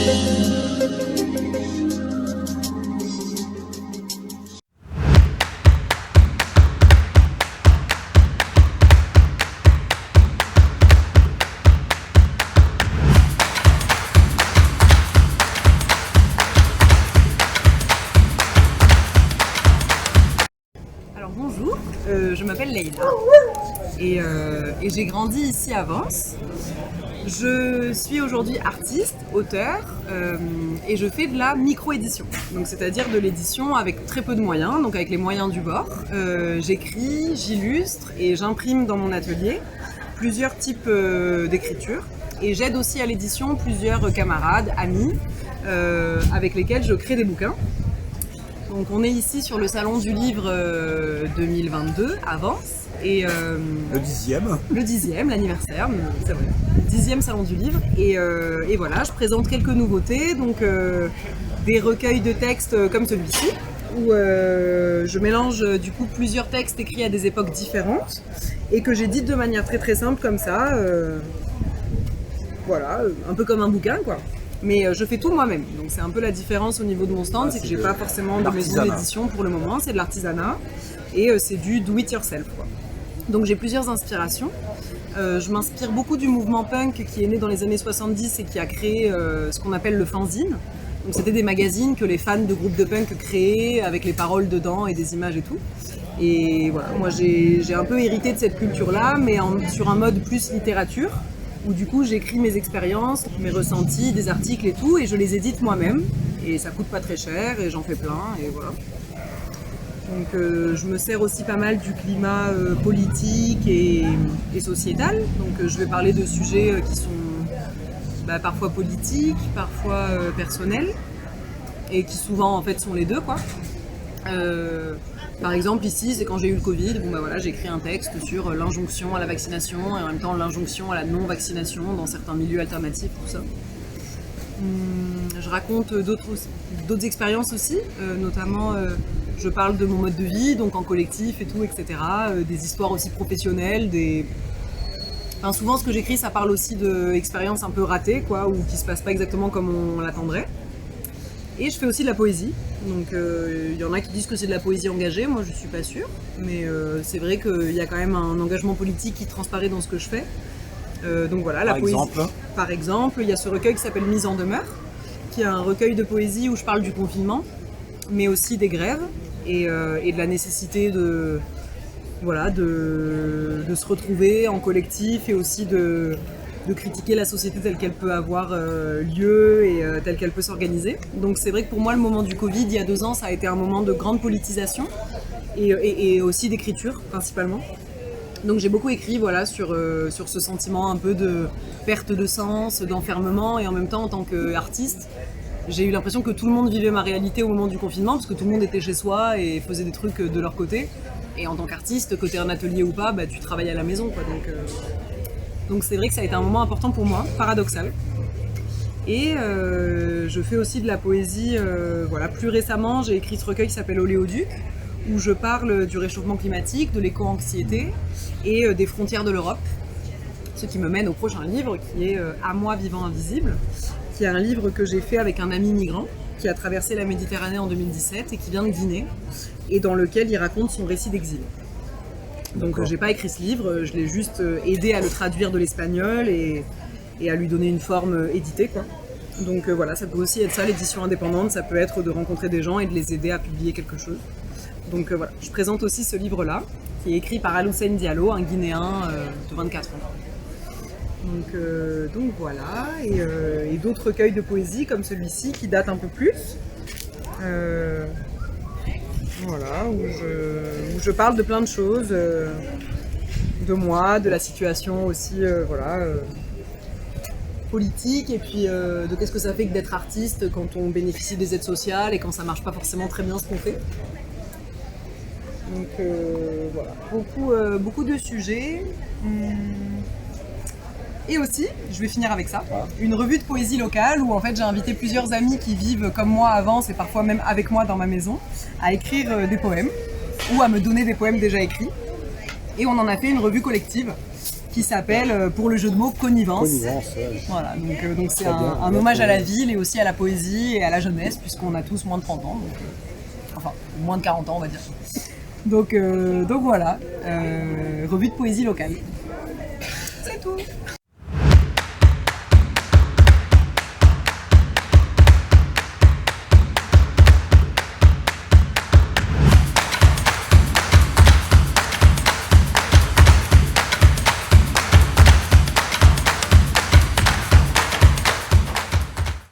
Bonjour, je m'appelle Leïla et j'ai grandi ici à Vence. Je suis aujourd'hui artiste, auteur et je fais de la micro-édition, donc c'est-à-dire de l'édition avec très peu de moyens, donc avec les moyens du bord. J'écris, j'illustre et j'imprime dans mon atelier plusieurs types d'écriture et j'aide aussi à l'édition plusieurs camarades, amis avec lesquels je crée des bouquins. Donc on est ici sur le salon du livre 2022 à Vence. Et, le 10e. Le 10e, l'anniversaire, c'est vrai. Le 10e salon du livre. Et voilà, je présente quelques nouveautés, donc des recueils de textes comme celui-ci, où je mélange du coup plusieurs textes écrits à des époques différentes et que j'édite de manière très très simple comme ça. Voilà, un peu comme un bouquin quoi. Mais je fais tout moi-même, donc c'est un peu la différence au niveau de mon stand, c'est que j'ai pas forcément de maison d'édition pour le moment, c'est de l'artisanat et c'est du do it yourself quoi. Donc j'ai plusieurs inspirations. Je m'inspire beaucoup du mouvement punk qui est né dans les années 70 et qui a créé ce qu'on appelle le fanzine. Donc c'était des magazines que les fans de groupes de punk créaient avec les paroles dedans et des images et tout. Et voilà, moi j'ai un peu hérité de cette culture-là, mais sur un mode plus littérature, où du coup j'écris mes expériences, mes ressentis, des articles et tout, et je les édite moi-même. Et ça coûte pas très cher, et j'en fais plein, et voilà. Donc je me sers aussi pas mal du climat politique et sociétal. Donc je vais parler de sujets qui sont parfois politiques, parfois personnels, et qui souvent en fait sont les deux quoi. Par exemple ici c'est quand j'ai eu le Covid, voilà, j'ai écrit un texte sur l'injonction à la vaccination et en même temps l'injonction à la non-vaccination dans certains milieux alternatifs, tout ça. Je raconte d'autres expériences aussi, notamment je parle de mon mode de vie, donc en collectif et tout, etc. Des histoires aussi professionnelles, Enfin, souvent ce que j'écris ça parle aussi d'expériences un peu ratées quoi, ou qui se passent pas exactement comme on l'attendrait. Et je fais aussi de la poésie, donc il y en a qui disent que c'est de la poésie engagée, moi je suis pas sûre, mais c'est vrai qu'il y a quand même un engagement politique qui transparaît dans ce que je fais. Donc voilà, la poésie. Par exemple, il y a ce recueil qui s'appelle Mise en demeure, qui est un recueil de poésie où je parle du confinement, mais aussi des grèves et de la nécessité de se retrouver en collectif et aussi de critiquer la société telle qu'elle peut avoir lieu et telle qu'elle peut s'organiser. Donc c'est vrai que pour moi le moment du Covid il y a 2 ans ça a été un moment de grande politisation et aussi d'écriture principalement. Donc j'ai beaucoup écrit voilà, sur ce sentiment un peu de perte de sens, d'enfermement et en même temps en tant qu'artiste j'ai eu l'impression que tout le monde vivait ma réalité au moment du confinement parce que tout le monde était chez soi et faisait des trucs de leur côté. Et en tant qu'artiste, que tu aies un atelier ou pas, tu travailles à la maison quoi, donc c'est vrai que ça a été un moment important pour moi, paradoxal. Et je fais aussi de la poésie, voilà. Plus récemment, j'ai écrit ce recueil qui s'appelle Oléoduc, où je parle du réchauffement climatique, de l'éco-anxiété et des frontières de l'Europe. Ce qui me mène au prochain livre, qui est À moi vivant invisible, qui est un livre que j'ai fait avec un ami migrant qui a traversé la Méditerranée en 2017 et qui vient de Guinée, et dans lequel il raconte son récit d'exil. Donc j'ai pas écrit ce livre, je l'ai juste aidé à le traduire de l'espagnol et à lui donner une forme éditée quoi. Donc voilà, ça peut aussi être ça l'édition indépendante, ça peut être de rencontrer des gens et de les aider à publier quelque chose. Donc voilà, je présente aussi ce livre-là, qui est écrit par Aloussène Diallo, un Guinéen de 24 ans. Donc voilà, et d'autres recueils de poésie comme celui-ci qui date un peu plus. Voilà, où je parle de plein de choses, de moi, de la situation aussi, politique, et puis de qu'est-ce que ça fait que d'être artiste quand on bénéficie des aides sociales et quand ça marche pas forcément très bien ce qu'on fait. Donc voilà, beaucoup de sujets. Et aussi, je vais finir avec ça, une revue de poésie locale où en fait j'ai invité plusieurs amis qui vivent comme moi à Vence et parfois même avec moi dans ma maison à écrire des poèmes ou à me donner des poèmes déjà écrits. Et on en a fait une revue collective qui s'appelle, pour le jeu de mots, Connivence. Connivence, ouais. Voilà, donc c'est Très bien, un bien hommage à trouvé. la ville et aussi à la poésie et à la jeunesse, puisqu'on a tous moins de 30 ans, enfin moins de 40 ans on va dire. Donc voilà, revue de poésie locale. C'est tout.